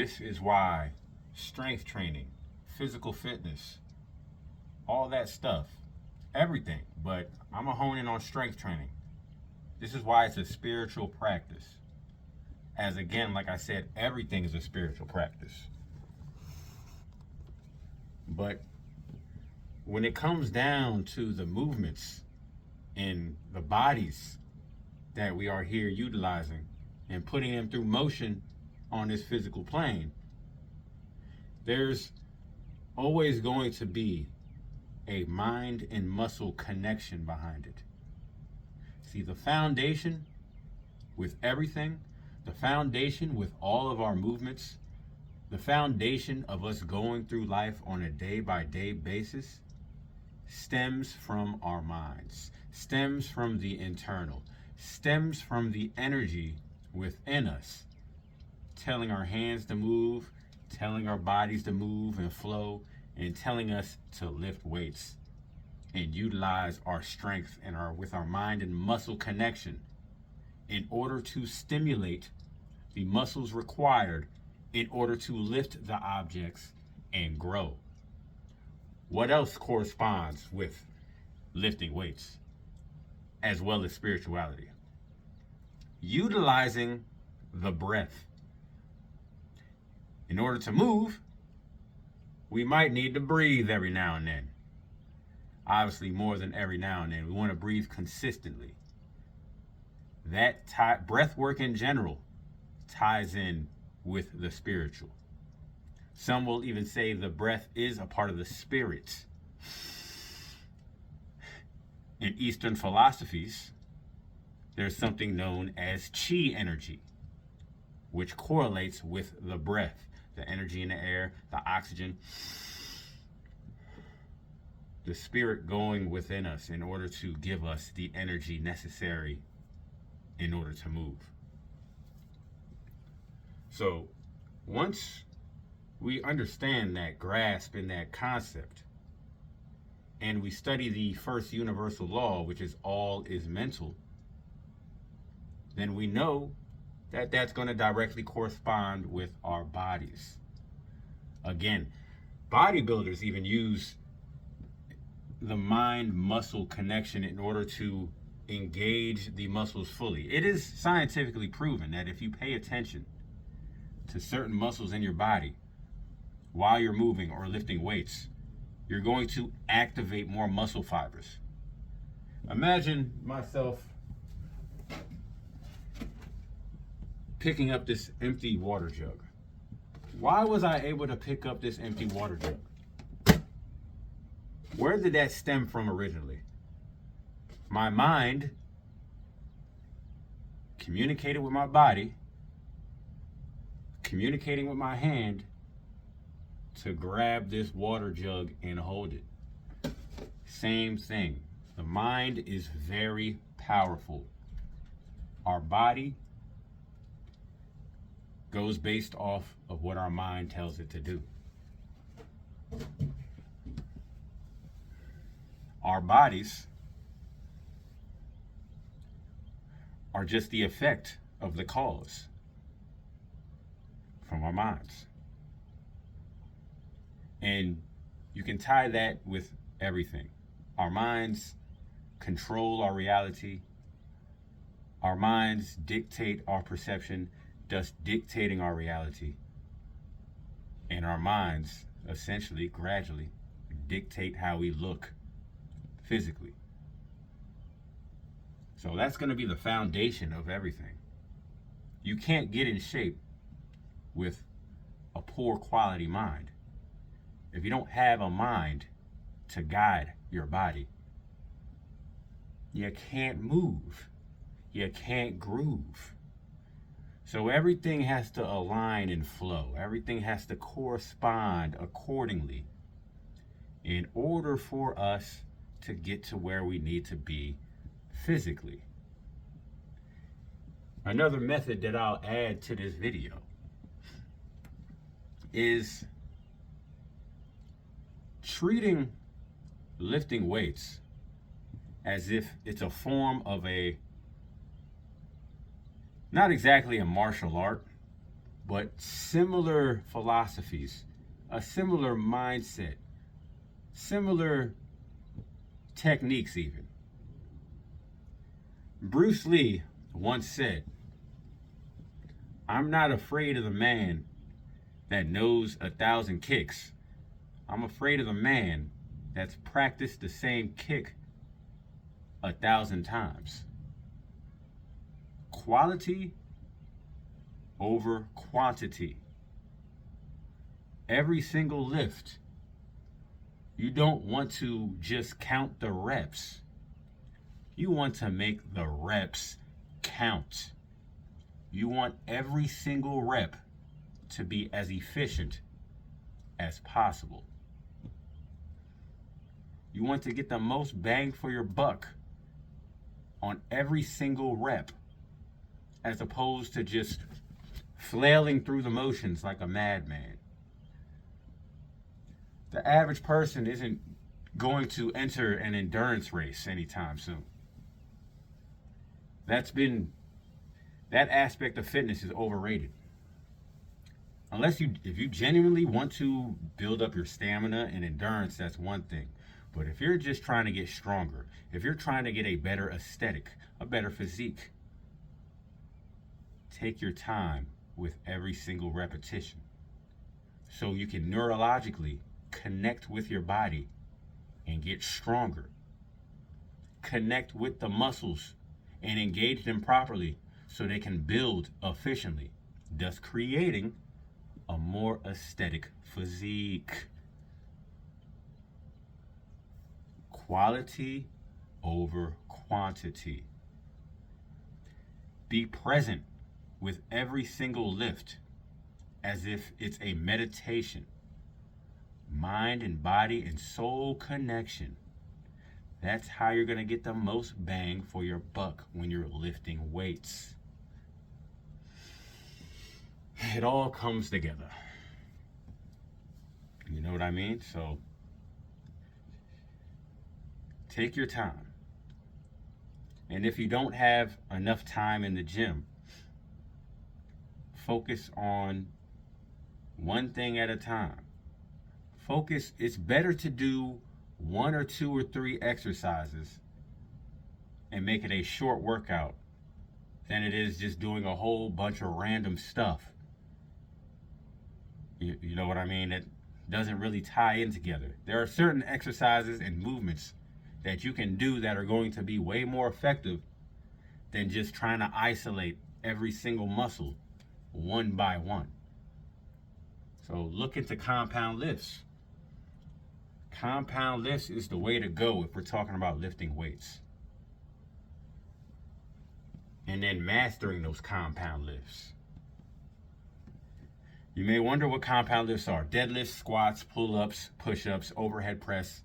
This is why strength training, physical fitness, all that stuff, everything, but I'm going to hone in on strength training. This is why it's a spiritual practice. As again, like I said, everything is a spiritual practice. But when it comes down to the movements in the bodies that we are here utilizing and putting them through motion on this physical plane, there's always going to be a mind and muscle connection behind it. See, the foundation with everything, the foundation with all of our movements, the foundation of us going through life on a day-by-day basis stems from our minds, stems from the internal, stems from the energy within us, telling our hands to move, telling our bodies to move and flow, and telling us to lift weights and utilize our strength and with our mind and muscle connection in order to stimulate the muscles required in order to lift the objects and grow. What else corresponds with lifting weights as well as spirituality? Utilizing the breath. In order to move, we might need to breathe every now and then. Obviously, more than every now and then. We want to breathe consistently. That breath work in general ties in with the spiritual. Some will even say the breath is a part of the spirit. In Eastern philosophies, there's something known as chi energy, which correlates with the breath, the energy in the air, the oxygen, the spirit going within us in order to give us the energy necessary in order to move. So once we understand that grasp and that concept, and we study the first universal law, which is all is mental, then we know that that's going to directly correspond with our bodies. Again, bodybuilders even use the mind-muscle connection in order to engage the muscles fully. It is scientifically proven that if you pay attention to certain muscles in your body while you're moving or lifting weights, you're going to activate more muscle fibers. Imagine myself picking up this empty water jug. Why was I able to pick up this empty water jug? Where did that stem from originally? My mind communicated with my body, communicating with my hand to grab this water jug and hold it. Same thing. The mind is very powerful. Our body goes based off of what our mind tells it to do. Our bodies are just the effect of the cause from our minds. And you can tie that with everything. Our minds control our reality. Our minds dictate our perception, thus dictating our reality. And our minds essentially, gradually, dictate how we look physically. So that's going to be the foundation of everything. You can't get in shape with a poor quality mind. If you don't have a mind to guide your body, you can't move. You can't groove. So everything has to align and flow. Everything has to correspond accordingly in order for us to get to where we need to be physically. Another method that I'll add to this video is treating lifting weights as if it's a form of not exactly a martial art, but similar philosophies, a similar mindset, similar techniques even. Bruce Lee once said, "I'm not afraid of the man that knows 1,000 kicks. I'm afraid of the man that's practiced the same kick 1,000 times." Quality over quantity. Every single lift, you don't want to just count the reps. You want to make the reps count. You want every single rep to be as efficient as possible. You want to get the most bang for your buck on every single rep, as opposed to just flailing through the motions like a madman. The average person isn't going to enter an endurance race anytime soon. That aspect of fitness is overrated. If you genuinely want to build up your stamina and endurance, that's one thing. But if you're just trying to get stronger, if you're trying to get a better aesthetic, a better physique, take your time with every single repetition so you can neurologically connect with your body and get stronger. Connect with the muscles and engage them properly so they can build efficiently, thus creating a more aesthetic physique. Quality over quantity. Be present with every single lift as if it's a meditation. Mind and body and soul connection. That's how you're going to get the most bang for your buck when you're lifting weights. It all comes together. You know what I mean? So take your time. And if you don't have enough time in the gym, focus on one thing at a time. It's better to do 1 or 2 or 3 exercises and make it a short workout than it is just doing a whole bunch of random stuff. You know what I mean? That doesn't really tie in together. There are certain exercises and movements that you can do that are going to be way more effective than just trying to isolate every single muscle one by one. So look into compound lifts. Compound lifts is the way to go if we're talking about lifting weights. And then mastering those compound lifts. You may wonder what compound lifts are. Deadlifts, squats, pull-ups, push-ups, overhead press.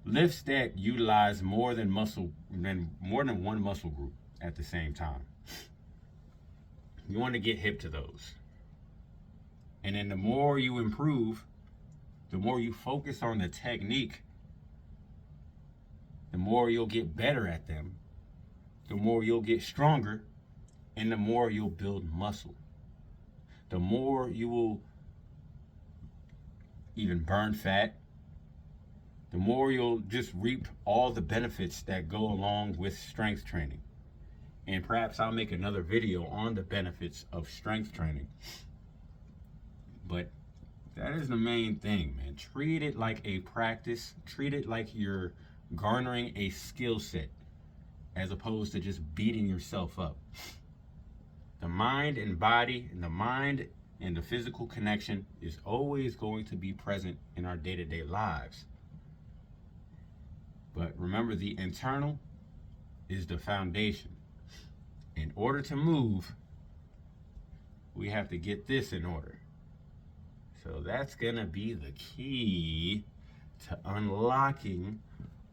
Lifts that utilize more than one muscle group at the same time. You want to get hip to those. And then the more you improve, the more you focus on the technique, the more you'll get better at them, the more you'll get stronger, and the more you'll build muscle. The more you will even burn fat, the more you'll just reap all the benefits that go along with strength training. And perhaps I'll make another video on the benefits of strength training. But that is the main thing, man. Treat it like a practice. Treat it like you're garnering a skill set as opposed to just beating yourself up. The mind and body, and the mind and the physical connection is always going to be present in our day-to-day lives. But remember, the internal is the foundation. In order to move, we have to get this in order. So that's going to be the key to unlocking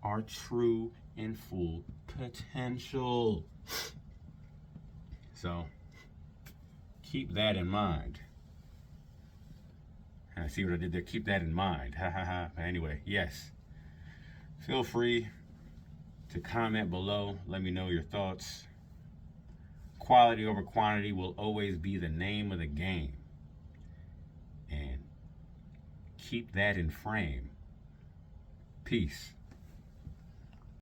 our true and full potential. So keep that in mind. I see what I did there. Keep that in mind. Ha ha ha. But anyway, yes. Feel free to comment below. Let me know your thoughts. quality over quantity will always be the name of the game. And keep that in frame. Peace.